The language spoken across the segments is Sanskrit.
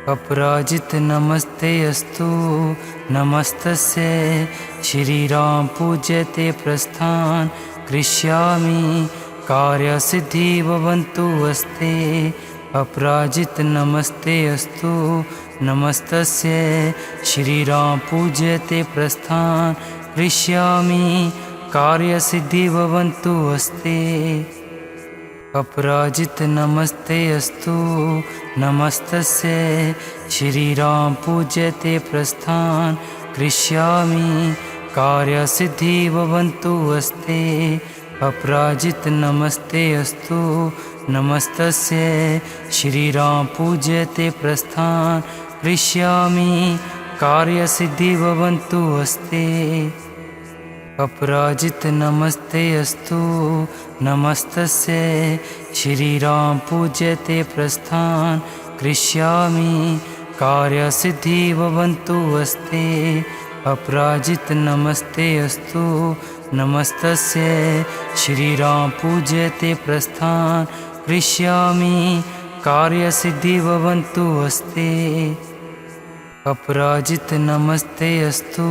अपराजित नमस्ते अस्तु नमस्तस्य श्रीराम पूज्यते प्रस्थान करिष्यामि कार्यसिद्धि भवन्तु अस्ते। अपराजित नमस्ते अस्तु नमस्तस्य श्रीराम पूज्यते प्रस्थान करिष्यामि कार्यसिद्धि भवन्तु अस्ते। अपराजित नमस्ते अस्तु नमस्तस्य श्रीराम पूज्यते प्रस्थान करिष्यामि कार्यसिद्धि भवन्तु अस्ते। अपराजित नमस्ते अस्तु नमस्तस्य श्रीराम पूज्यते प्रस्थान करिष्यामि कार्यसिद्धि भवन्तु अस्ते। अपराजित नमस्ते अस्तु नमस्तस्य श्रीराम पूज्यते प्रस्थान करिष्यामि कार्यसिद्धि भवन्तु अस्ते। अपराजित नमस्ते अस्तु नमस्तस्य श्रीराम पूज्यते प्रस्थान करिष्यामि कार्यसिद्धि भवन्तु अस्ते। अपराजित नमस्ते अस्तु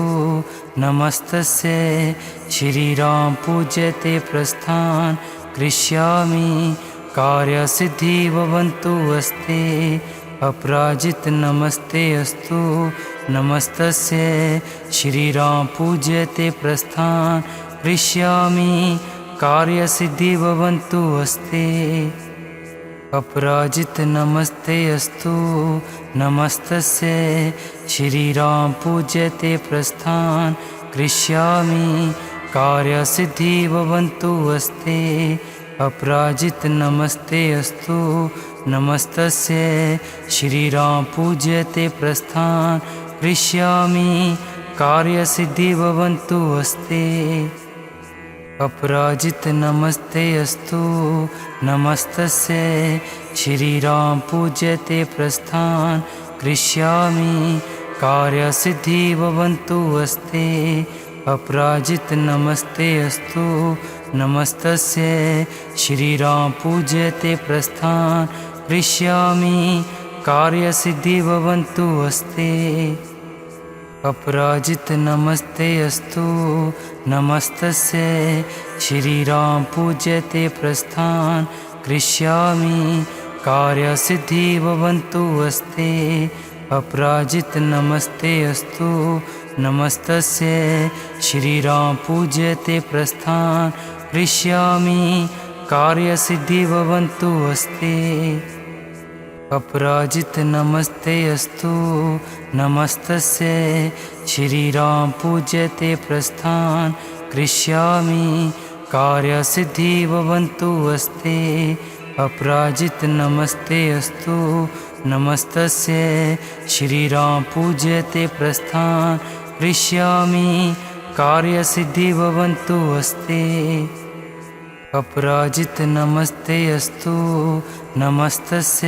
नमस्तस्य श्रीराम पूज्यते प्रस्थान करिष्यामि कार्यसिद्धि भवन्तु अस्ते। अपराजित नमस्ते अस्तु नमस्तस्य श्रीराम पूज्यते प्रस्थान करिष्यामि कार्यसिद्धि भवन्तु अस्ते। अपराजित नमस्ते अस्तु नमस्तस्य श्रीराम पूज्यते प्रस्थान करिष्यामि कार्यसिद्धि भवन्तु अस्ते। अपराजित नमस्ते अस्तु नमस्तस्य श्रीराम पूज्यते प्रस्थान करिष्यामि कार्यसिद्धि भवन्तु अस्ते। अपराजित नमस्ते अस्तु नमस्तस्य श्रीराम पूज्यते प्रस्थान करिष्यामि कार्यसिद्धि भवन्तु अस्ते। अपराजित नमस्ते अस्तु नमस्तस्य श्रीराम पूज्यते प्रस्थान करिष्यामि कार्यसिद्धि भवन्तु अस्ते। अपराजित नमस्ते अस्तु नमस्तस्य श्रीराम पूज्यते प्रस्थान करिष्यामि कार्यसिद्धि भवन्तु अस्ते। अपराजित नमस्ते अस्तु नमस्तस्य श्रीराम पूज्यते प्रस्थान करिष्यामि कार्यसिद्धि भवन्तु अस्ते। अपराजित नमस्ते अस्तु नमस्तस्य श्रीराम पूज्यते प्रस्थान करिष्यामि कार्यसिद्धि भवन्तु अस्ते। अपराजित नमस्ते अस्तु नमस्तस्य श्रीराम पूज्यते प्रस्थान करिष्यामि कार्यसिद्धि भवन्तु अस्ते। अपराजित नमस्ते अस्तु नमस्तस्य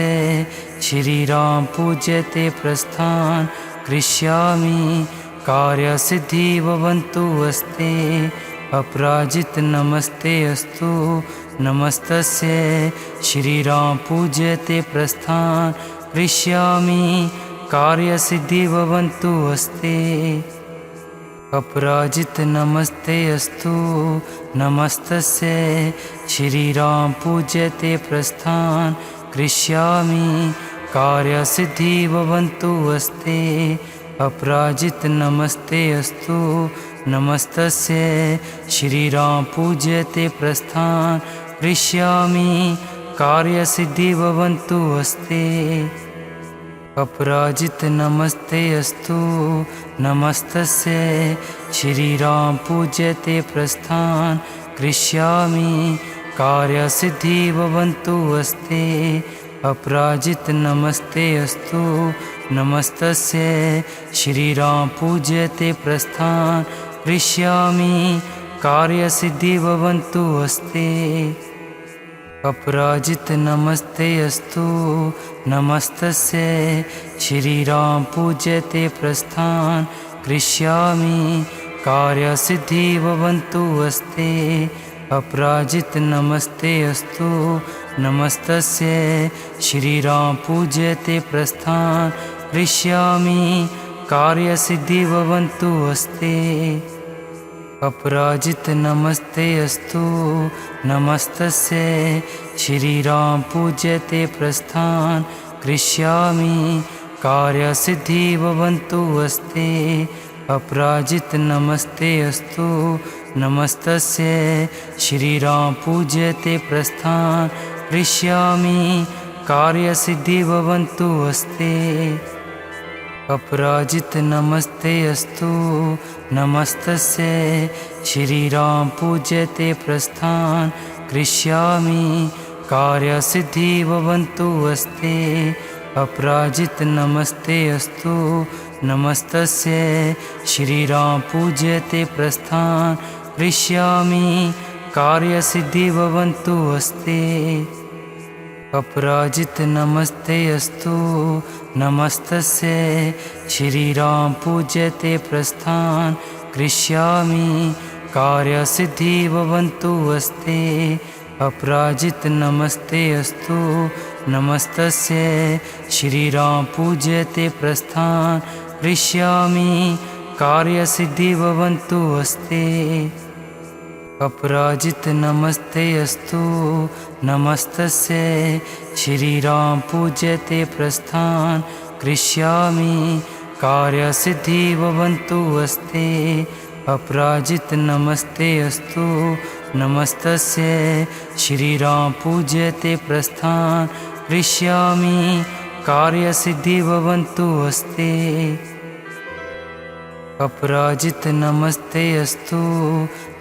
श्रीराम पूज्यते प्रस्थान करिष्यामि कार्यसिद्धि भवन्तु अस्ते। अपराजित नमस्ते अस्तु नमस्तस्य श्रीराम पूज्यते प्रस्थान करिष्यामि कार्यसिद्धि भवन्तु अस्ते। अपराजित नमस्ते अस्तु नमस्तस्य श्रीराम पूज्यते प्रस्थान करिष्यामि कार्यसिद्धि भवन्तु अस्ते। अपराजित नमस्ते अस्तु नमस्तस्य श्रीराम पूज्यते प्रस्थान करिष्यामि कार्यसिद्धि भवन्तु अस्ते। अपराजित नमस्ते अस्तु नमस्तस्य श्रीराम पूज्यते प्रस्थान करिष्यामि कार्यसिद्धि भवन्तु अस्ते। अपराजित नमस्ते अस्तु नमस्तस्य श्रीराम पूज्यते प्रस्थान करिष्यामि कार्यसिद्धि भवन्तु अस्ते। अपराजित नमस्ते अस्तु नमस्तस्य श्रीराम पूज्यते प्रस्थान करिष्यामि कार्यसिद्धि भवन्तु अस्ते। अपराजित नमस्ते अस्तु नमस्तस्य श्रीराम पूज्यते प्रस्थान करिष्यामि कार्यसिद्धि भवन्तु अस्ते। अपराजित नमस्ते अस्तु नमस्तस्यै श्रीराम पूज्यते प्रस्थान करिष्यामि कार्यसिद्धि भवन्तु अस्ते। अपराजित नमस्ते अस्तु नमस्तस्यै श्रीराम पूज्यते प्रस्थान करिष्यामि कार्यसिद्धि भवन्तु अस्ते। अपराजित नमस्ते अस्तु नमस्तस्यै श्रीराम पूज्यते प्रस्थान करिष्यामि कार्यसिद्धि भवन्तु अस्ते। अपराजित नमस्ते अस्तु नमस्तस्यै श्रीराम पूज्यते प्रस्थान करिष्यामि कार्यसिद्धि भवन्तु अस्ते। अपराजित नमस्ते अस्तु नमस्तस्यै श्रीराम पूज्यते प्रस्थान करिष्यामि कार्यसिद्धि भवन्तु अस्ते। अपराजित नमस्ते अस्तु नमस्तस्यै श्रीराम पूज्यते प्रस्थान करिष्यामि कार्यसिद्धि भवन्तु अस्ते। अपराजित नमस्ते अस्तु नमस्तस्यै श्रीराम पूज्यते प्रस्थान करिष्यामि कार्यसिद्धि भवन्तु अस्ते। अपराजित नमस्ते अस्तु नमस्तस्यै श्रीराम पूज्यते प्रस्थान करिष्यामि कार्यसिद्धि भवन्तु अस्ते। अपराजित नमस्ते अस्तु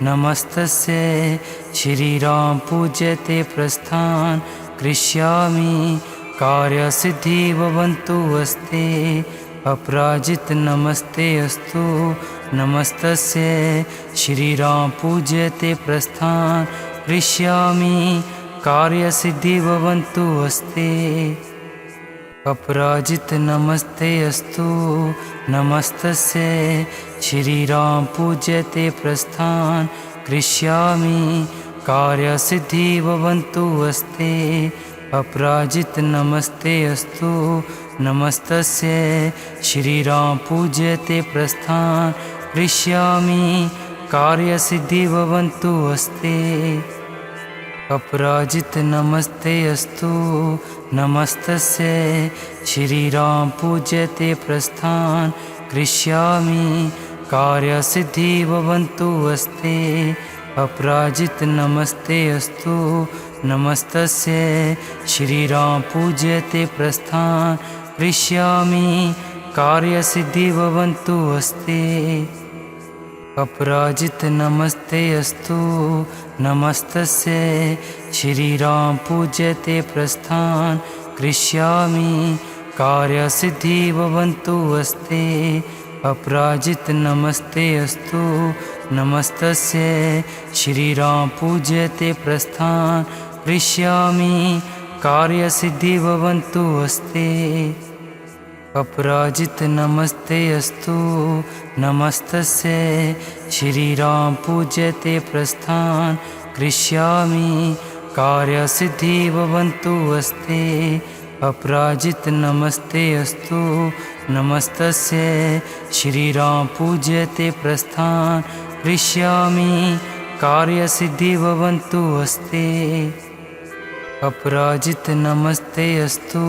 नमस्तस्यै श्रीराम पूज्यते प्रस्थान करिष्यामि कार्यसिद्धि भवन्तु अस्ते। अपराजित नमस्ते अस्तु नमस्तस्यै श्रीराम पूज्यते प्रस्थान करिष्यामि कार्यसिद्धि भवन्तु अस्ते। अपराजित नमस्ते अस्तु नमस्तस्यै श्रीराम पूज्यते प्रस्थान करिष्यामि कार्यसिद्धि भवन्तु अस्ते। अपराजित नमस्ते अस्तु नमस्तस्यै श्रीराम पूज्यते प्रस्थान करिष्यामि कार्यसिद्धि भवन्तु अस्ते। अपराजित नमस्ते अस्तु नमस्तस्यै श्रीराम पूज्यते प्रस्थान करिष्यामि कार्यसिद्धि भवन्तु अस्ते। अपराजित नमस्ते अस्तु नमस्तस्यै श्रीराम पूज्यते प्रस्थान करिष्यामि कार्यसिद्धि भवन्तु अस्ते। अपराजित नमस्ते अस्तु नमस्तस्यै श्रीराम पूज्यते प्रस्थान करिष्यामि कार्यसिद्धि भवन्तु अस्ते। अपराजित नमस्ते अस्तु नमस्तस्यै श्रीराम पूज्यते प्रस्थान करिष्यामि कार्यसिद्धि भवन्तु अस्ते। अपराजित नमस्ते अस्तु नमस्तस्यै श्रीराम पूज्यते प्रस्थान करिष्यामि कार्यसिद्धि भवन्तु अस्ते। अपराजित नमस्ते अस्तु नमस्तस्यै श्रीराम पूज्यते प्रस्थान करिष्यामि कार्यसिद्धि भवन्तु अस्ते। अपराजित नमस्ते अस्तु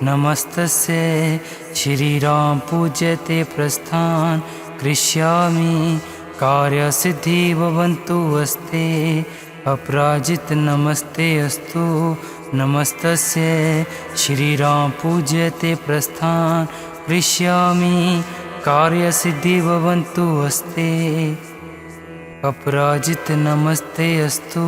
नमस्तस्यै श्रीराम पूज्यते प्रस्थान करिष्यामि कार्यसिद्धि भवन्तु अस्ते। अपराजित नमस्ते अस्तु नमस्तस्यै श्रीराम पूज्यते प्रस्थान करिष्यामि कार्यसिद्धि भवन्तु अस्ते। अपराजित नमस्ते अस्तु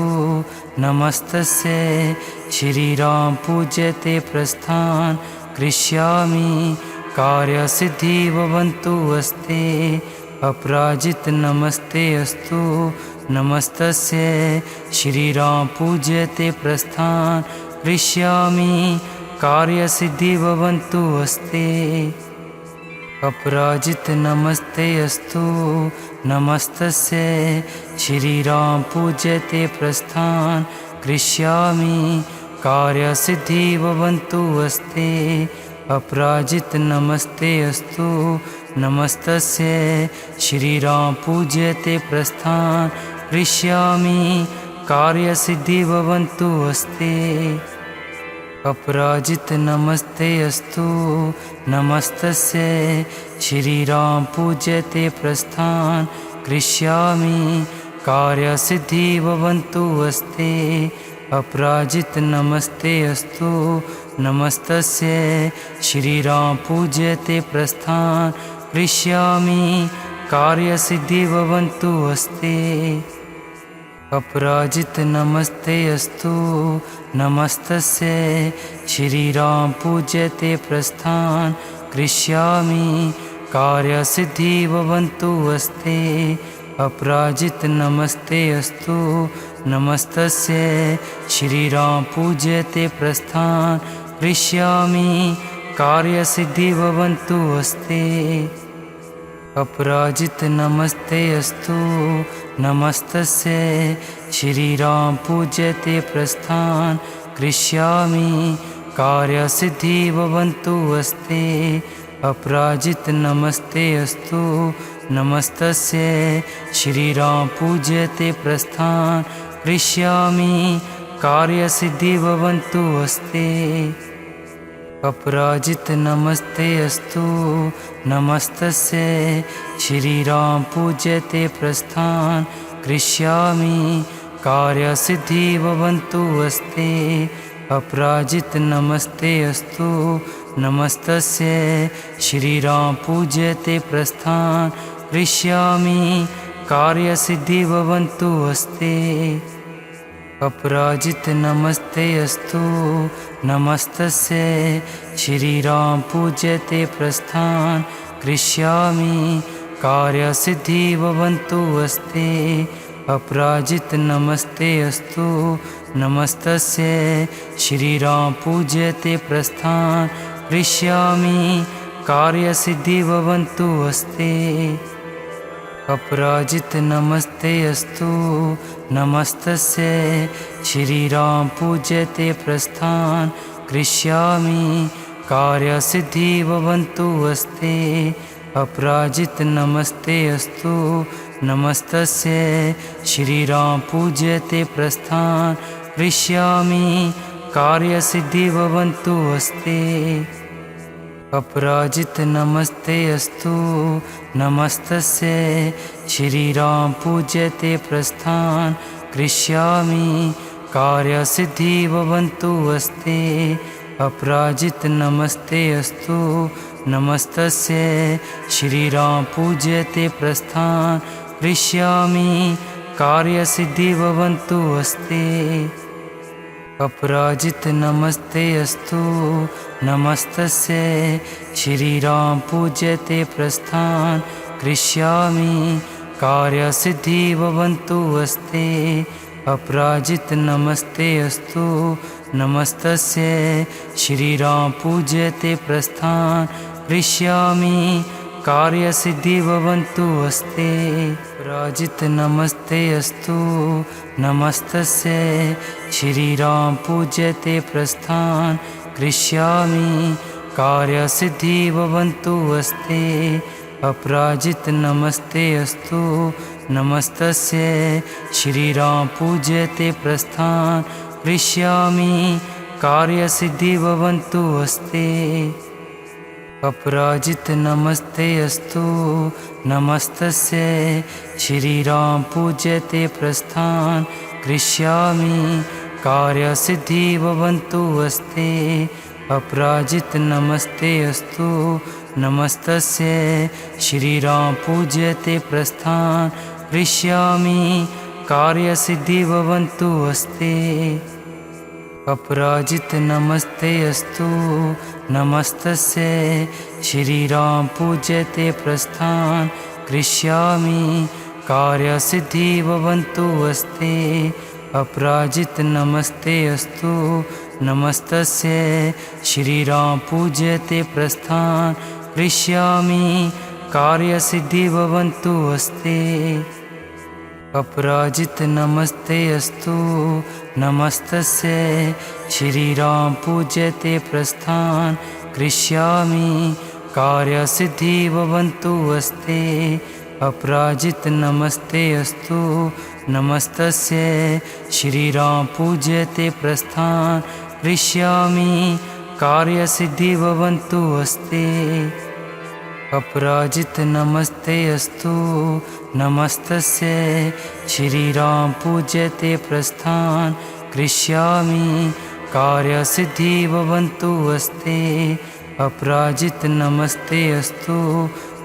नमस्तस्यै श्रीराम पूज्यते प्रस्थान करिष्यामि कार्यसिद्धि भवन्तु अस्ते। अपराजित नमस्ते अस्तु नमस्तस्यै श्रीराम पूज्यते प्रस्थान करिष्यामि कार्यसिद्धि भवन्तु अस्ते। अपराजित नमस्ते अस्तु नमस्तस्यै श्रीराम पूज्यते प्रस्थान करिष्यामि कार्यसिद्धि भवन्तु अस्ते। अपराजित नमस्ते अस्तु नमस्तस्य श्रीराम पूज्यते प्रस्थान करिष्यामि कार्यसिद्धि भवन्तु अस्ते अपराजित नमस्ते अस्तु नमस्तस्य श्रीराम पूज्यते प्रस्थान करिष्यामि कार्यसिद्धि भवन्तु अस्ते अपराजित नमस्ते अस्तु नमस्तस्य श्रीराम पूज्यते प्रस्थान करिष्यामि कार्यसिद्धि भवन्तु अस्ते अपराजित नमस्ते अस्तु नमस्तस्य श्रीराम पूज्यते प्रस्थान करिष्यामि कार्यसिद्धि भवन्तु अस्ते अपराजित नमस्ते अस्तु नमस्तस्य श्रीराम पूज्यते प्रस्थान करिष्यामि कार्यसिद्धि भवन्तु अस्ते अपराजित नमस्ते अस्तु नमस्तस्य श्रीराम पूज्यते प्रस्थान करिष्यामि कार्यसिद्धि भवन्तु अस्ते अपराजित नमस्ते अस्तु नमस्तस्य श्रीराम पूज्यते प्रस्थान करिष्यामि कार्यसिद्धि भवन्तु अस्ते अपराजित नमस्ते अस्तु नमस्तस्य श्रीराम पूज्यते प्रस्थान करिष्यामि कार्यसिद्धि भवन्तु अस्ते अपराजित नमस्ते अस्तु नमस्तस्य श्रीराम पूज्यते प्रस्थान करिष्यामि कार्यसिद्धि भवन्तु अस्ते अपराजित नमस्ते अस्तु नमस्तस्य श्रीराम पूज्यते प्रस्थान करिष्यामि कार्यसिद्धि भवन्तु अस्ते अपराजित नमस्ते अस्तु नमस्तस्य श्रीराम पूज्यते प्रस्थान करिष्यामि कार्यसिद्धि भवन्तु अस्ते अपराजित नमस्ते अस्तु नमस्तस्य श्रीराम पूज्यते प्रस्थान करिष्यामि कार्यसिद्धि भवन्तु अस्ते अपराजित नमस्ते अस्तु नमस्तस्य श्रीराम पूज्यते प्रस्थान करिष्यामि कार्यसिद्धि भवन्तु अस्ते अपराजित नमस्ते अस्तु नमस्तस्य श्रीराम पूज्यते प्रस्थान करिष्यामि कार्यसिद्धि भवन्तु अस्ते अपराजित नमस्ते अस्तु नमस्तस्य श्रीराम पूज्यते प्रस्थान करिष्यामि कार्यसिद्धि भवन्तु अस्ते अपराजित नमस्ते अस्तु नमस्तस्य श्रीराम पूज्यते प्रस्थान करिष्यामि कार्यसिद्धि भवन्तु अस्ते अपराजित नमस्ते अस्तु नमस्तस्य श्रीराम पूज्यते प्रस्थान करिष्यामि कार्यसिद्धि भवन्तु अस्ते अपराजित नमस्ते अस्तु नमस्तस्य श्रीराम पूज्यते प्रस्थान करिष्यामि कार्यसिद्धि भवन्तु अस्ते अपराजित नमस्ते अस्तु नमस्तस्य श्रीराम पूज्यते प्रस्थान करिष्यामि कार्यसिद्धि भवन्तु अस्ते अपराजित नमस्ते अस्तु नमस्तस्य श्रीराम पूज्यते प्रस्थान करिष्यामि कार्यसिद्धि भवन्तु अस्ते अपराजित नमस्ते अस्तु नमस्तस्य श्रीराम पूज्यते प्रस्थान करिष्यामि कार्यसिद्धि भवन्तु अस्ते अपराजित नमस्ते अस्तु नमस्तस्य श्रीराम पूज्यते प्रस्थान करिष्यामि कार्यसिद्धि भवन्तु अस्ते अपराजित नमस्ते अस्तु नमस्तस्य श्रीराम पूज्यते प्रस्थान करिष्यामि कार्यसिद्धि भवन्तु अस्ते अपराजित नमस्ते अस्तु नमस्तस्य श्रीराम पूज्यते प्रस्थान करिष्यामि कार्यसिद्धि भवन्तु अस्ते अपराजित नमस्ते अस्तु नमस्तस्य श्रीराम पूज्यते प्रस्थान करिष्यामि कार्यसिद्धि भवन्तु अस्ते अपराजित नमस्ते अस्तु नमस्तस्य श्रीराम पूज्यते प्रस्थान करिष्यामि कार्यसिद्धि भवन्तु अस्ते अपराजित नमस्ते अस्तु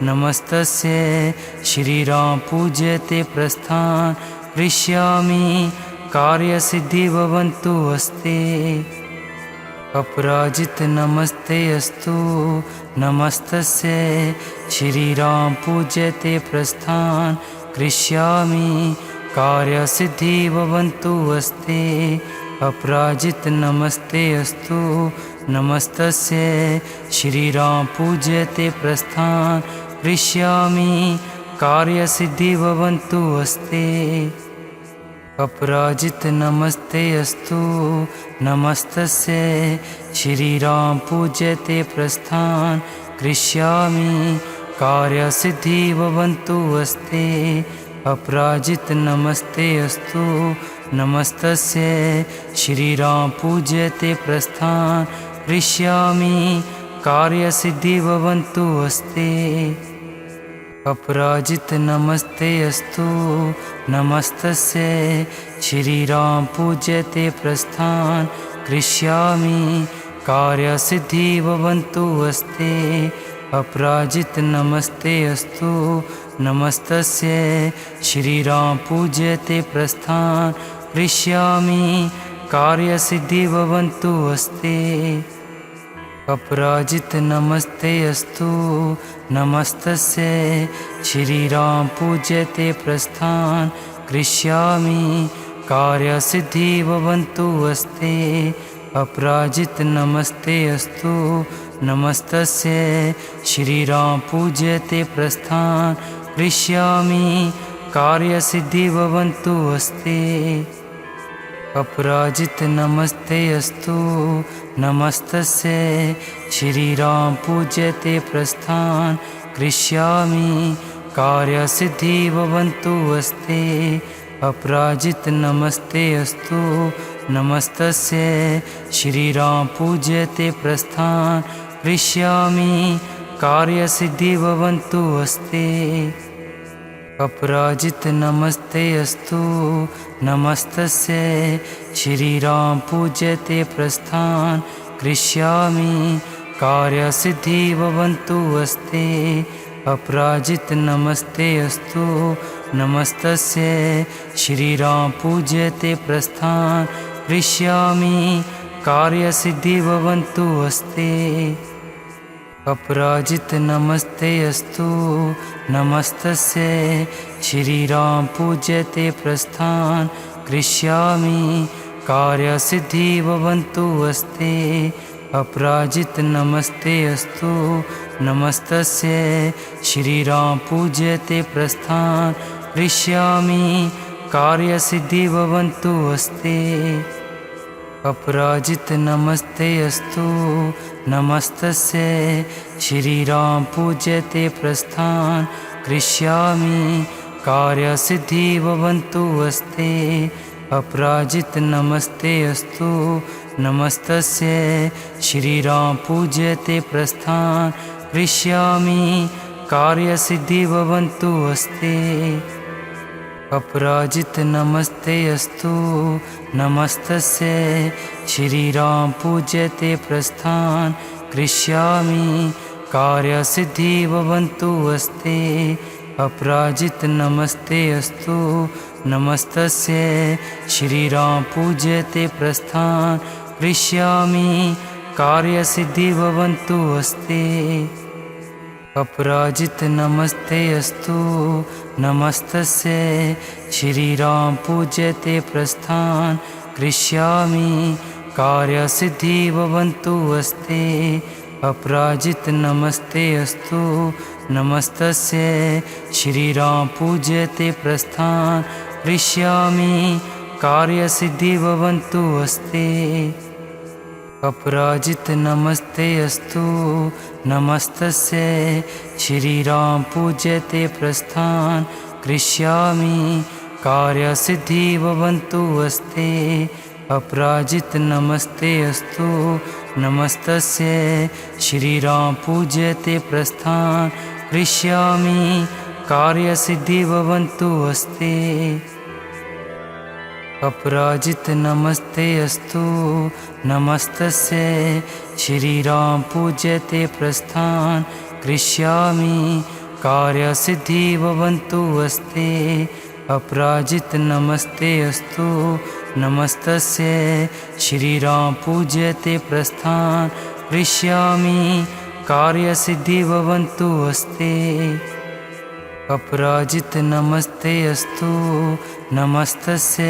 नमस्तस्य श्रीराम पूज्यते प्रस्थान करिष्यामि कार्यसिद्धि भवन्तु अस्ते अपराजित नमस्ते अस्तु नमस्तस्य श्रीराम पूज्यते प्रस्थान करिष्यामि कार्यसिद्धि भवन्तु अस्ते अपराजित नमस्ते अस्तु नमस्तस्य श्रीराम पूज्यते प्रस्थान करिष्यामि कार्यसिद्धि भवन्तु अस्ते अपराजित नमस्ते अस्तु नमस्तस्य श्रीराम पूज्यते प्रस्थान करिष्यामि कार्यसिद्धि भवन्तु अस्ते अपराजित नमस्ते अस्तु नमस्तस्य श्रीराम पूज्यते प्रस्थान करिष्यामि कार्यसिद्धि भवन्तु अस्ते अपराजित नमस्ते अस्तु नमस्तस्य श्रीराम पूज्यते प्रस्थान करिष्यामि कार्यसिद्धि भवन्तु अस्ते अपराजित नमस्ते अस्तु नमस्तस्य श्रीराम पूज्यते प्रस्थान करिष्यामि कार्यसिद्धि भवन्तु अस्ते अपराजित नमस्ते अस्तु नमस्तस्य श्रीराम पूज्यते प्रस्थान करिष्यामि कार्यसिद्धि भवन्तु अस्ते अपराजित नमस्ते अस्तु नमस्तस्य श्रीराम पूज्यते प्रस्थान करिष्यामि कार्यसिद्धि भवन्तु अस्ते अपराजित नमस्ते अस्तु नमस्तस्य श्रीराम पूज्यते प्रस्थान करिष्यामि कार्यसिद्धि भवन्तु अस्ते अपराजित नमस्ते अस्तु नमस्तस्य श्रीराम पूज्यते प्रस्थान करिष्यामि कार्यसिद्धि भवन्तु अस्ते अपराजित नमस्ते अस्तु नमस्तस्य श्रीराम पूज्यते प्रस्थान करिष्यामि कार्यसिद्धि भवन्तु अस्ते अपराजित नमस्ते अस्तु नमस्तस्य श्रीराम पूज्यते प्रस्थान करिष्यामि कार्यसिद्धि भवन्तु अस्ते अपराजित नमस्ते अस्तु नमस्तस्य श्रीराम पूज्यते प्रस्थान करिष्यामि कार्यसिद्धि भवन्तु अस्ते अपराजित नमस्ते अस्तु नमस्तस्य श्रीराम पूज्यते प्रस्थान करिष्यामि कार्यसिद्धि भवन्तु अस्ते अपराजित नमस्ते अस्तु नमस्तस्य श्रीराम पूज्यते प्रस्थान करिष्यामि कार्यसिद्धि भवन्तु अस्ते अपराजित नमस्ते अस्तु नमस्तस्य श्रीराम पूज्यते प्रस्थान करिष्यामि कार्यसिद्धि भवन्तु अस्ते अपराजित नमस्ते अस्तु नमस्तस्य श्रीराम पूज्यते प्रस्थान करिष्यामि कार्यसिद्धि भवन्तु अस्ते अपराजित नमस्ते अस्तु नमस्तस्य श्रीराम पूज्यते प्रस्थान करिष्यामि कार्यसिद्धि भवन्तु अस्ते अपराजित नमस्ते अस्तु नमस्तस्य श्रीराम पूज्यते प्रस्थान करिष्यामि कार्यसिद्धि भवन्तु अस्ते अपराजित नमस्ते अस्तु नमस्तस्य श्रीराम पूज्यते प्रस्थान करिष्यामि कार्यसिद्धि भवन्तु अस्ते अपराजित नमस्ते अस्तु नमस्तस्य श्रीराम पूज्यते प्रस्थान करिष्यामि कार्यसिद्धि भवन्तु अस्ते अपराजित नमस्ते अस्तु नमस्तस्य श्रीराम पूज्यते प्रस्थान करिष्यामि कार्यसिद्धि भवन्तु अस्ते अपराजित नमस्ते अस्तु नमस्तस्य श्रीराम पूज्यते प्रस्थान करिष्यामि कार्यसिद्धि भवन्तु अस्ते अपराजित नमस्ते अस्तु नमस्तस्य श्रीराम पूज्यते प्रस्थान करिष्यामि कार्यसिद्धि भवन्तु अस्ते अपराजित नमस्ते अस्तु नमस्तस्य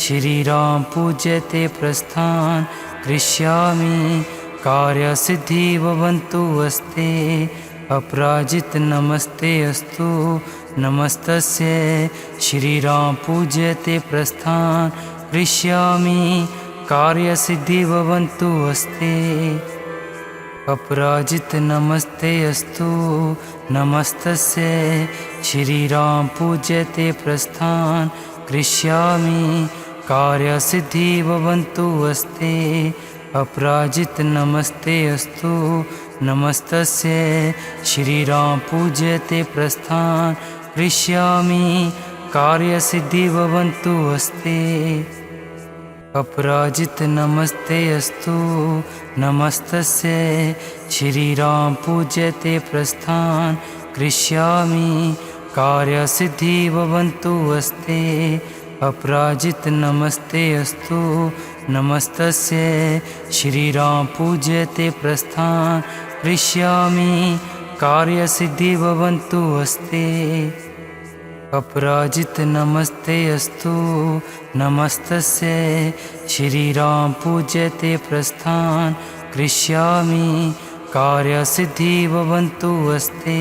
श्रीराम पूज्यते प्रस्थान करिष्यामि कार्यसिद्धि भवन्तु अस्ते अपराजित नमस्ते अस्तु नमस्तस्य श्रीराम पूज्यते प्रस्थान करिष्यामि कार्यसिद्धि भवन्तु अस्ते अपराजित नमस्ते अस्तु नमस्तस्य श्रीराम पूज्यते प्रस्थान करिष्यामि कार्यसिद्धि भवन्तु अस्ते अपराजित नमस्ते अस्तु नमस्तस्य श्रीराम पूज्यते प्रस्थान करिष्यामि कार्यसिद्धि भवन्तु अस्ते अपराजित नमस्ते अस्तु नमस्तस्य श्रीराम पूज्यते प्रस्थान करिष्यामि कार्यसिद्धि भवन्तु अस्ते अपराजित नमस्ते अस्तु नमस्तस्य श्रीराम पूज्यते प्रस्थान करिष्यामि कार्यसिद्धि भवन्तु अस्ते अपराजित नमस्ते अस्तु नमस्तस्य श्रीराम पूज्यते प्रस्थान करिष्यामि कार्यसिद्धि भवन्तु अस्ते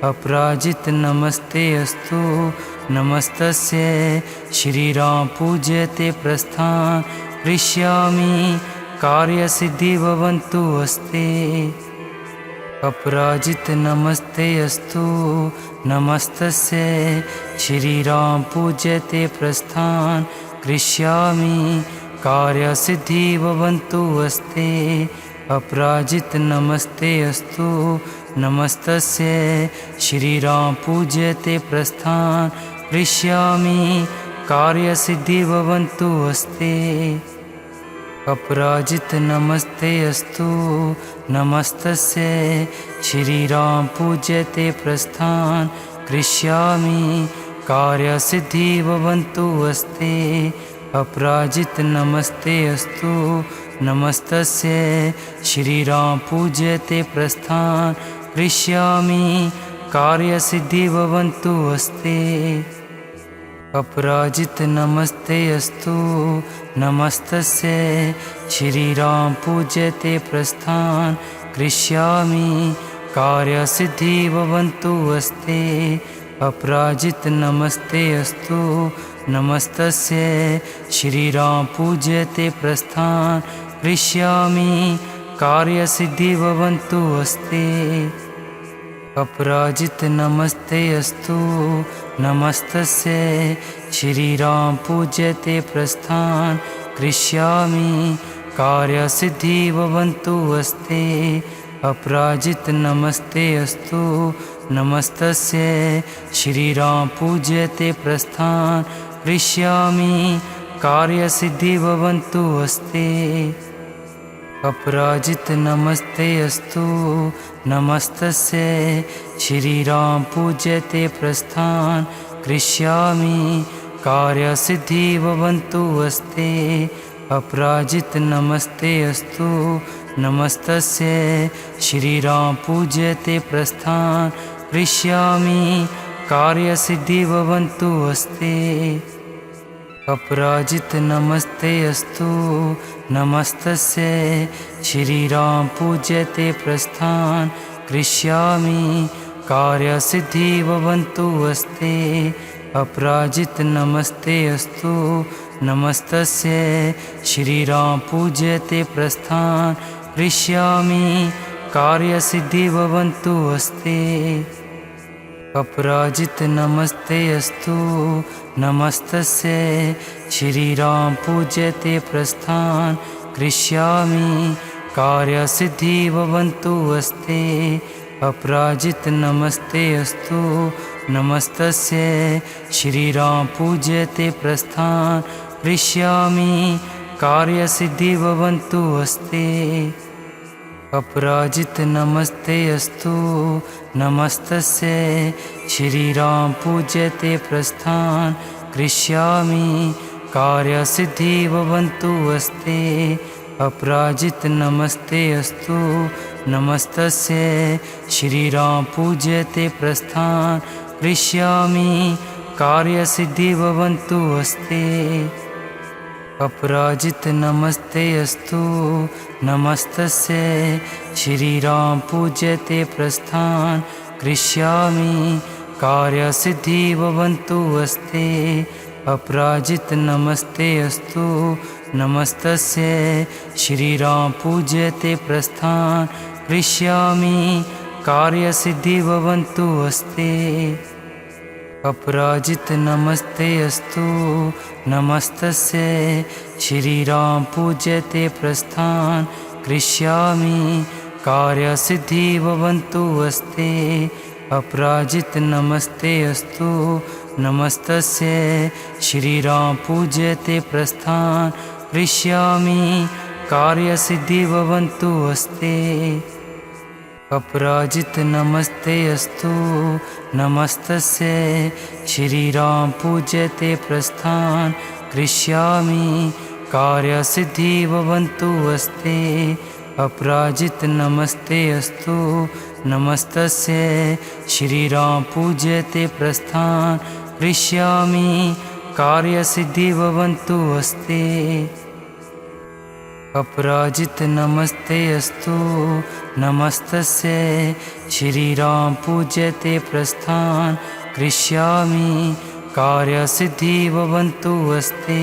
अपराजित नमस्ते अस्तु नमस्तस्य श्रीराम पूज्यते प्रस्थान करिष्यामि कार्यसिद्धि भवन्तु अस्ते अपराजित नमस्ते अस्तु नमस्तस्य श्रीराम पूज्यते प्रस्थान करिष्यामि कार्यसिद्धि भवन्तु अस्ते अपराजित नमस्ते अस्तु नमस्तस्य श्रीराम पूज्यते प्रस्थान करिष्यामि कार्यसिद्धि भवन्तु अस्ते अपराजित नमस्ते अस्तु नमस्तस्य श्रीराम पूज्यते प्रस्थान करिष्यामि कार्यसिद्धि भवन्तु अस्ते अपराजित नमस्ते अस्तु नमस्तस्य श्रीराम पूज्यते प्रस्थान करिष्यामि कार्यसिद्धि भवन्तु अस्ते अपराजित नमस्ते अस्तु नमस्तस्य श्रीराम पूज्यते प्रस्थान करिष्यामि कार्यसिद्धि भवन्तु अस्ते अपराजित नमस्ते अस्तु नमस्तस्य श्रीराम पूज्यते प्रस्थान करिष्यामि कार्यसिद्धि भवन्तु अस्ते अपराजित नमस्ते अस्तु नमस्तस्य श्रीराम पूज्यते प्रस्थान करिष्यामि कार्यसिद्धि भवन्तु अस्ते अपराजित नमस्ते अस्तु नमस्तस्य श्रीराम पूज्यते प्रस्थान करिष्यामि कार्यसिद्धि भवन्तु अस्ते अपराजित नमस्ते अस्तु नमस्तस्य श्रीराम पूज्यते प्रस्थान करिष्यामि कार्यसिद्धि भवन्तु अस्ते अपराजित नमस्ते अस्तु नमस्तस्य श्रीराम पूज्यते प्रस्थान करिष्यामि कार्यसिद्धि भवन्तु अस्ते अपराजित नमस्ते अस्तु नमस्तस्य श्रीराम पूज्यते प्रस्थान करिष्यामि कार्यसिद्धि भवन्तु अस्ते अपराजित नमस्ते अस्तु नमस्तस्य श्रीराम पूज्यते प्रस्थान करिष्यामि कार्यसिद्धि भवन्तु अस्ते अपराजित नमस्ते अस्तु नमस्तस्य श्रीराम पूज्यते प्रस्थान करिष्यामि कार्यसिद्धि भवन्तु अस्ते अपराजित नमस्ते अस्तु नमस्तस्य श्रीराम पूज्यते प्रस्थान करिष्यामि कार्यसिद्धि भवन्तु अस्ते अपराजित नमस्ते अस्तु नमस्तस्य श्रीराम पूज्यते प्रस्थान करिष्यामि कार्यसिद्धि भवन्तु अस्ते अपराजित नमस्ते अस्तु नमस्तस्य श्रीराम पूज्यते प्रस्थान करिष्यामि कार्यसिद्धि भवन्तु अस्ते अपराजित नमस्ते अस्तु नमस्तस्य श्रीराम पूज्यते प्रस्थान करिष्यामि कार्यसिद्धि भवन्तु अस्ते अपराजित नमस्ते अस्तु नमस्तस्य श्रीराम पूज्यते प्रस्थान करिष्यामि कार्यसिद्धि भवन्तु अस्ते अपराजित नमस्ते अस्तु नमस्तस्य श्रीराम पूज्यते प्रस्थान करिष्यामि कार्यसिद्धि भवन्तु अस्ते अपराजित नमस्ते अस्तु नमस्तस्य श्रीराम पूज्यते प्रस्थान करिष्यामि कार्यसिद्धि भवन्तु अस्ते अपराजित नमस्ते अस्तु नमस्तस्य श्रीराम पूज्यते प्रस्थान करिष्यामि कार्यसिद्धि भवन्तु अस्ते अपराजित नमस्ते अस्तु नमस्तस्य श्रीराम पूज्यते प्रस्थान करिष्यामि कार्यसिद्धि भवन्तु अस्ते अपराजित नमस्ते अस्तु नमस्तस्य श्रीराम पूज्यते प्रस्थान करिष्यामि कार्यसिद्धि भवन्तु अस्ते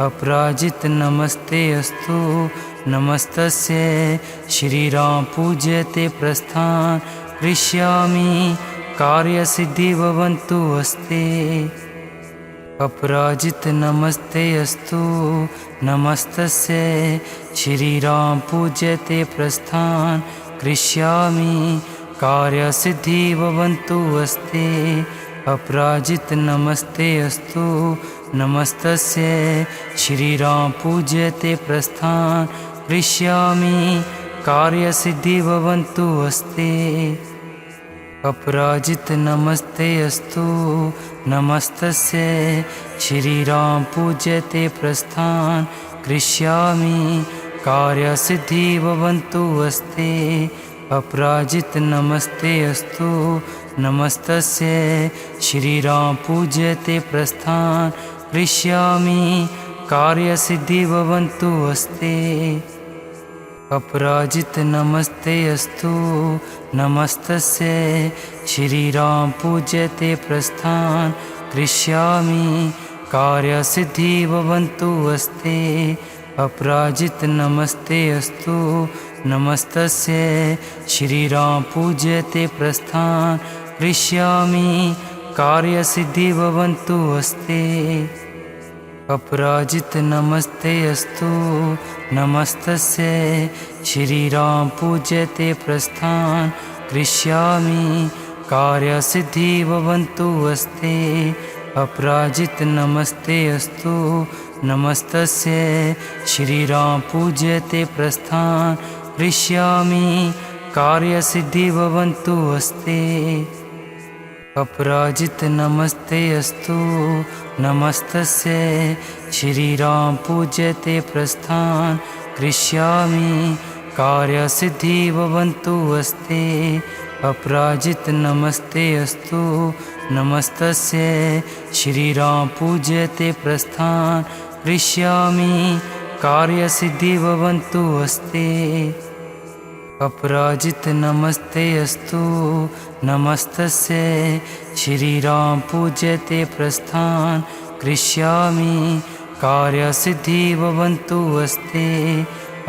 अपराजित नमस्ते अस्तु नमस्तस्य श्रीराम पूज्यते प्रस्थान करिष्यामि कार्यसिद्धि भवन्तु अस्ते अपराजित नमस्ते अस्तु नमस्तस्य श्रीराम पूज्यते प्रस्थान करिष्यामि कार्यसिद्धि भवन्तु अस्ते अपराजित नमस्ते अस्तु नमस्तस्य श्रीराम पूज्यते प्रस्थान करिष्यामि कार्यसिद्धि भवन्तु अस्ते अपराजित नमस्ते अस्तु नमस्तस्य श्रीराम पूज्यते प्रस्थान करिष्यामि कार्यसिद्धि भवन्तु अस्ते अपराजित नमस्ते अस्तु नमस्तस्य श्रीराम पूज्यते प्रस्थान करिष्यामि कार्यसिद्धि भवन्तु अस्ते अपराजित नमस्ते अस्तु नमस्तस्य श्रीराम पूज्यते प्रस्थान करिष्यामि कार्यसिद्धि भवन्तु अस्ते अपराजित नमस्ते अस्तु नमस्तस्य श्रीराम पूज्यते प्रस्थान करिष्यामि कार्यसिद्धि भवन्तु अस्ते अपराजित नमस्ते अस्तु नमस्तस्य श्रीराम पूज्यते प्रस्थान करिष्यामि कार्यसिद्धि भवन्तु अस्ते अपराजित नमस्ते अस्तु नमस्तस्य श्रीराम पूज्यते प्रस्थान करिष्यामि कार्यसिद्धि भवन्तु अस्ते अपराजित नमस्ते अस्तु नमस्तस्य श्रीराम पूज्यते प्रस्थान करिष्यामि कार्यसिद्धि भवन्तु अस्ते अपराजित नमस्ते अस्तु नमस्तस्य श्रीराम पूज्यते प्रस्थान करिष्यामि कार्यसिद्धि भवन्तु अस्ते अपराजित नमस्ते अस्तु नमस्तस्यै श्रीराम पूज्यते प्रस्थान करिष्यामि कार्यसिद्धि भवन्तु अस्ते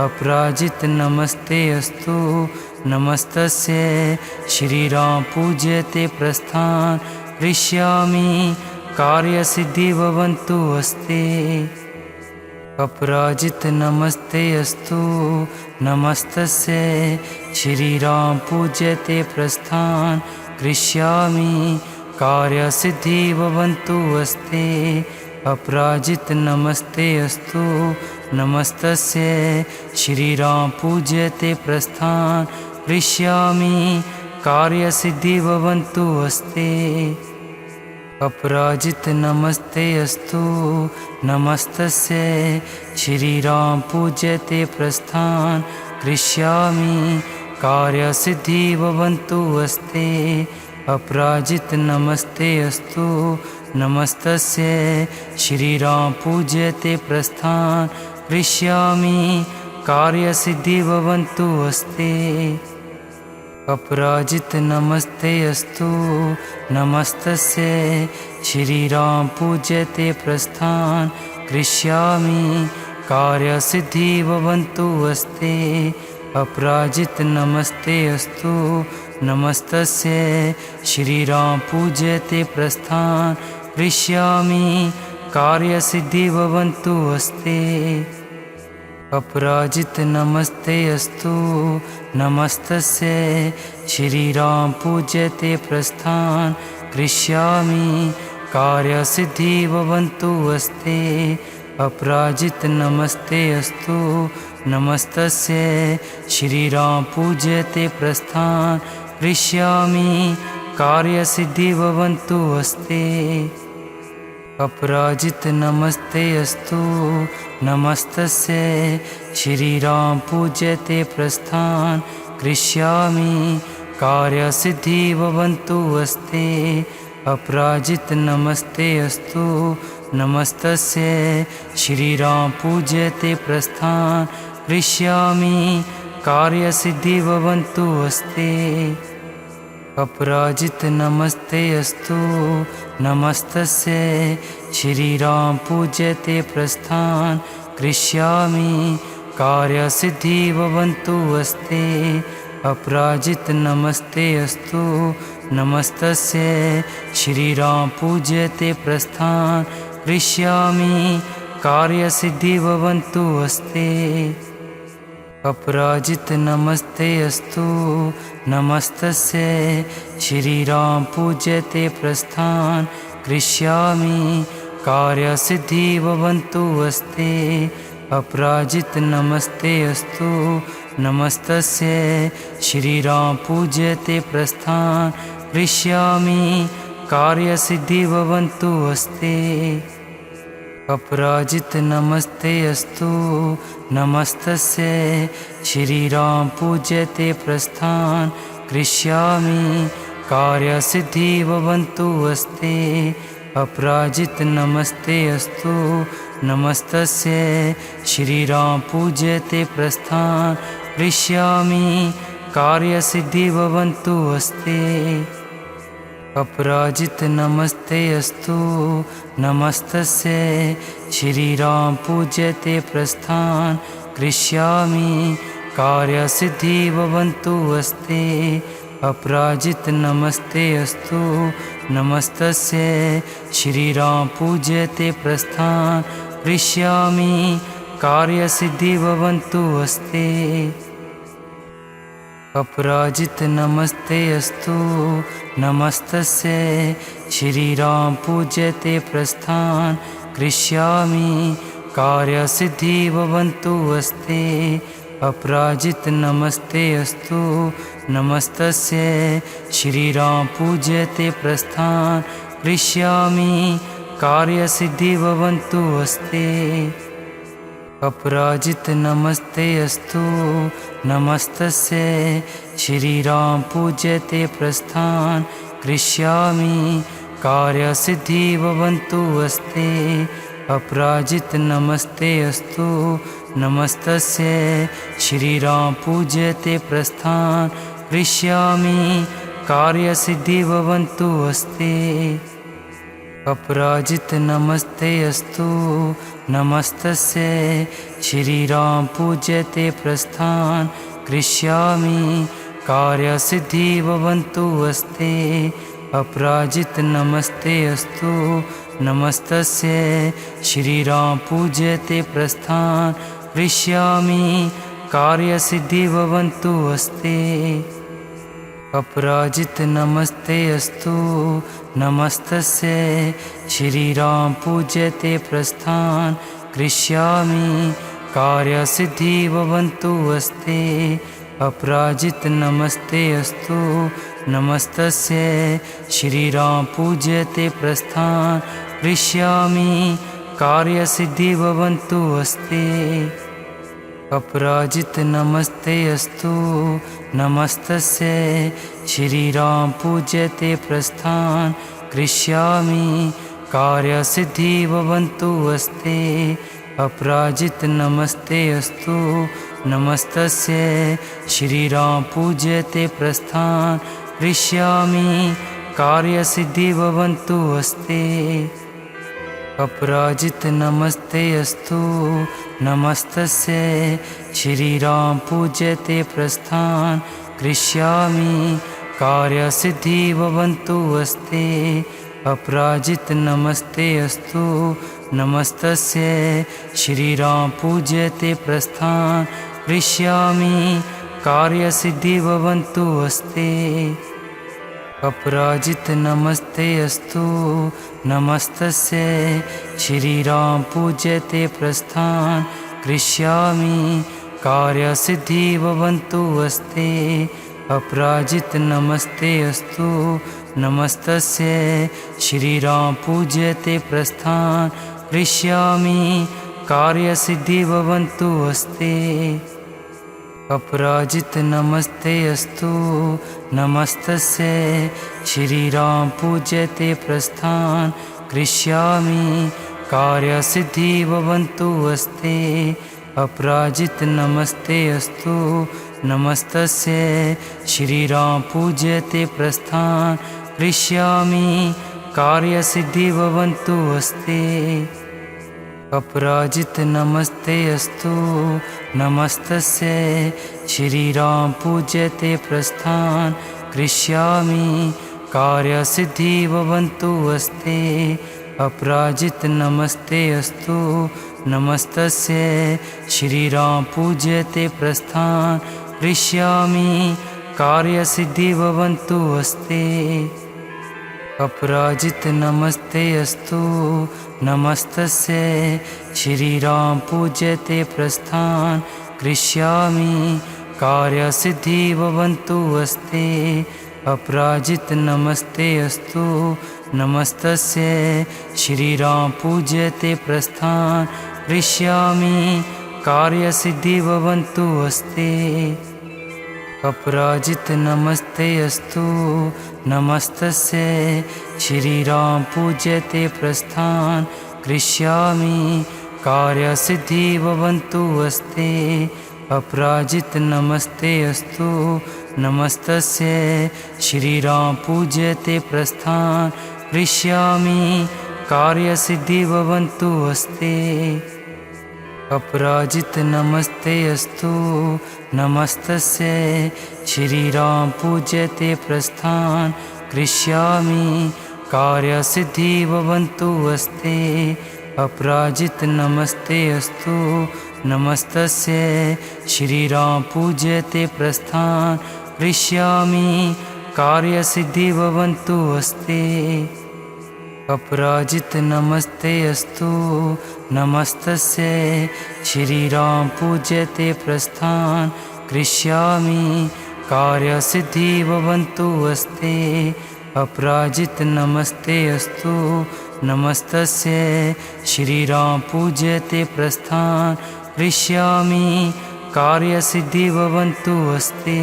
अपराजित नमस्ते अस्तु नमस्तस्यै श्रीराम पूज्यते प्रस्थान करिष्यामि कार्यसिद्धि भवन्तु अस्ते अपराजित नमस्ते अस्तु नमस्तस्यै श्रीराम पूज्यते प्रस्थान करिष्यामि कार्यसिद्धि भवन्तु अस्ते अपराजित नमस्ते अस्तु नमस्तस्यै श्रीराम पूज्यते प्रस्थान करिष्यामि कार्यसिद्धि भवन्तु अस्ते अपराजित नमस्ते अस्तु नमस्तस्यै श्रीराम पूज्यते प्रस्थान करिष्यामि कार्यसिद्धि भवन्तु अस्ते अपराजित नमस्ते अस्तु नमस्तस्यै श्रीराम पूज्यते प्रस्थान करिष्यामि कार्यसिद्धि भवन्तु अस्ते अपराजित नमस्ते अस्तु नमस्तस्यै श्रीराम पूज्यते प्रस्थान करिष्यामि कार्यसिद्धि भवन्तु अस्ते अपराजित नमस्ते अस्तु नमस्तस्यै श्रीराम पूज्यते प्रस्थान करिष्यामि कार्यसिद्धि भवन्तु अस्ते अपराजित नमस्ते अस्तु नमस्तस्यै श्रीराम पूज्यते प्रस्थान करिष्यामि कार्यसिद्धि भवन्तु अस्ते अपराजित नमस्ते अस्तु नमस्तस्यै श्रीराम पूज्यते प्रस्थान करिष्यामि कार्यसिद्धि भवन्तु अस्ते अपराजित नमस्ते अस्तु नमस्तस्यै श्रीराम पूज्यते प्रस्थान करिष्यामि कार्यसिद्धि भवन्तु अस्ते अपराजित नमस्ते अस्तु नमस्तस्यै श्रीराम पूज्यते प्रस्थान करिष्यामि कार्यसिद्धि भवन्तु अस्ते अपराजित नमस्ते अस्तु नमस्तस्यै श्रीराम पूज्यते प्रस्थान करिष्यामि कार्यसिद्धि भवन्तु अस्ते अपराजित नमस्ते अस्तु नमस्तस्यै श्रीराम पूज्यते प्रस्थान करिष्यामि कार्यसिद्धि भवन्तु अस्ते अपराजित नमस्ते अस्तु नमस्तस्यै श्रीराम पूज्यते प्रस्थान करिष्यामि कार्यसिद्धि भवन्तु अस्ते अपराजित नमस्ते अस्तु नमस्तस्यै श्रीराम पूज्यते प्रस्थान करिष्यामि कार्यसिद्धि भवन्तु अस्ते अपराजित नमस्ते अस्तु नमस्तस्यै श्रीराम पूज्यते प्रस्थान करिष्यामि कार्यसिद्धि भवन्तु अस्ते अपराजित नमस्ते अस्तु नमस्तस्यै श्रीराम पूज्यते प्रस्थान करिष्यामि कार्यसिद्धि भवन्तु अस्ते अपराजित नमस्ते अस्तु नमस्तस्यै श्रीराम पूज्यते प्रस्थान करिष्यामि कार्यसिद्धि भवन्तु अस्ते अपराजित नमस्ते अस्तु नमस्तस्यै श्रीराम पूज्यते प्रस्थान करिष्यामि कार्यसिद्धि भवन्तु अस्ते अपराजित नमस्ते अस्तु नमस्तस्यै श्रीराम पूज्यते प्रस्थान करिष्यामि कार्यसिद्धि भवन्तु अस्ते अपराजित नमस्ते अस्तु नमस्तस्यै श्रीराम पूज्यते प्रस्थान करिष्यामि कार्यसिद्धि भवन्तु अस्ते अपराजित नमस्ते अस्तु नमस्तस्यै श्रीराम पूज्यते प्रस्थान करिष्यामि कार्यसिद्धि भवन्तु अस्ते अपराजित नमस्ते अस्तु नमस्तस्य श्रीराम पूज्यते प्रस्थान करिष्यामि कार्यसिद्धि भवन्तु अस्ते अपराजित नमस्ते अस्तु नमस्तस्य श्रीराम पूज्यते प्रस्थान करिष्यामि कार्यसिद्धि भवन्तु अस्ते अपराजित नमस्ते अस्तु नमस्तस्य श्रीराम पूज्यते प्रस्थान करिष्यामि कार्यसिद्धि भवन्तु अस्ते अपराजित नमस्ते अस्तु नमस्तस्य श्रीराम पूज्यते प्रस्थान करिष्यामि कार्यसिद्धि भवन्तु अस्ते अपराजित नमस्ते अस्तु नमस्तस्य श्रीराम पूज्यते प्रस्थान करिष्यामि कार्यसिद्धि भवन्तु अस्ते अपराजित नमस्ते अस्तु नमस्तस्य श्रीराम पूज्यते प्रस्थान करिष्यामि कार्यसिद्धि भवन्तु अस्ते अपराजित नमस्ते अस्तु नमस्तस्य श्रीराम पूज्यते प्रस्थान करिष्यामि कार्यसिद्धि भवन्तु अस्ते अपराजित नमस्ते अस्तु नमस्तस्य श्रीराम पूज्यते प्रस्थान करिष्यामि कार्यसिद्धि भवन्तु अस्ते अपराजित नमस्ते अस्तु नमस्तस्य श्रीराम पूज्यते प्रस्थान करिष्यामि कार्यसिद्धि भवन्तु अस्ते अपराजित नमस्ते अस्तु नमस्तस्य श्रीराम पूज्यते प्रस्थान करिष्यामि कार्यसिद्धि भवन्तु अस्ते अपराजित नमस्ते अस्तु नमस्तस्य श्रीराम पूज्यते प्रस्थान करिष्यामि कार्यसिद्धि भवन्तु अस्ते अपराजित नमस्ते अस्तु नमस्तस्य श्रीराम पूज्यते प्रस्थान करिष्यामि कार्यसिद्धि भवन्तु अस्ते अपराजित नमस्ते अस्तु नमस्तस्य श्रीराम पूज्यते प्रस्थान करिष्यामि कार्यसिद्धि भवन्तु अस्ते अपराजित नमस्ते अस्तु नमस्तस्य श्रीराम पूज्यते प्रस्थान करिष्यामि कार्यसिद्धि भवन्तु अस्ते अपराजित नमस्ते अस्तु नमस्तस्य श्रीराम पूज्यते प्रस्थान करिष्यामि कार्यसिद्धि भवन्तु अस्ते अपराजित नमस्ते अस्तु नमस्तस्य श्रीराम पूज्यते प्रस्थान करिष्यामि कार्यसिद्धि भवन्तु अस्ते अपराजित नमस्ते अस्तु नमस्तस्य श्रीराम पूज्यते प्रस्थान करिष्यामि कार्यसिद्धि भवन्तु अस्ते अपराजित नमस्ते अस्तु नमस्तस्य श्रीराम पूज्यते प्रस्थान करिष्यामि कार्यसिद्धि भवन्तु अस्ते अपराजित नमस्ते अस्तु नमस्तस्य श्रीराम पूज्यते प्रस्थान करिष्यामि कार्यसिद्धि भवन्तु अस्ते अपराजित नमस्ते अस्तु नमस्तस्य श्रीराम पूज्यते प्रस्थान करिष्यामि कार्यसिद्धि भवन्तु अस्ते अपराजित नमस्ते अस्तु नमस्तस्य श्रीराम पूज्यते प्रस्थान करिष्यामि कार्यसिद्धि भवन्तु अस्ते अपराजित नमस्ते अस्तु नमस्तस्य श्रीराम पूज्यते प्रस्थान करिष्यामि कार्यसिद्धि भवन्तु अस्ते अपराजित नमस्ते अस्तु नमस्तस्य श्रीराम पूज्यते प्रस्थान करिष्यामि कार्यसिद्धि भवन्तु अस्ते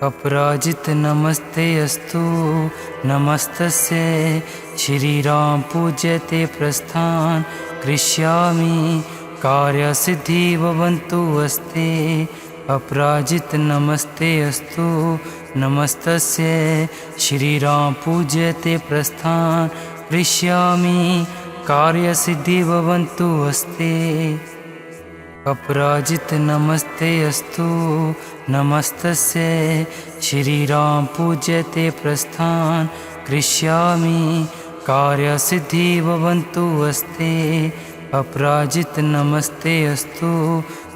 अपराजित नमस्ते अस्तु नमस्तस्य श्रीराम पूज्यते प्रस्थान करिष्यामि कार्यसिद्धि भवन्तु अस्ते अपराजित नमस्ते अस्तु नमस्तस्य श्रीराम पूज्यते प्रस्थान करिष्यामि कार्यसिद्धि भवन्तु अस्ते अपराजित नमस्ते अस्तु नमस्तस्य श्रीराम पूज्यते प्रस्थान करिष्यामि कार्यसिद्धि भवन्तु अस्ते अपराजित नमस्ते अस्तु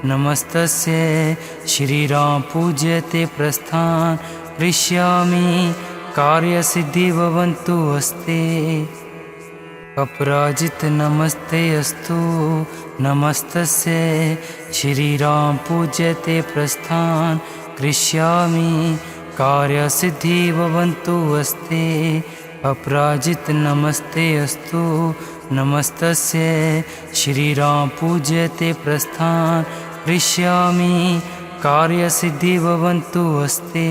नमस्तस्य श्रीराम पूज्यते प्रस्थान करिष्यामि कार्यसिद्धि भवन्तु अस्ते अपराजित नमस्ते अस्तु नमस्तस्य श्रीराम पूज्यते प्रस्थान करिष्यामि कार्यसिद्धि भवन्तु अस्ते अपराजित नमस्ते अस्तु नमस्तस्य श्रीराम पूज्यते प्रस्थान करिष्यामि कार्यसिद्धि भवन्तु अस्ते।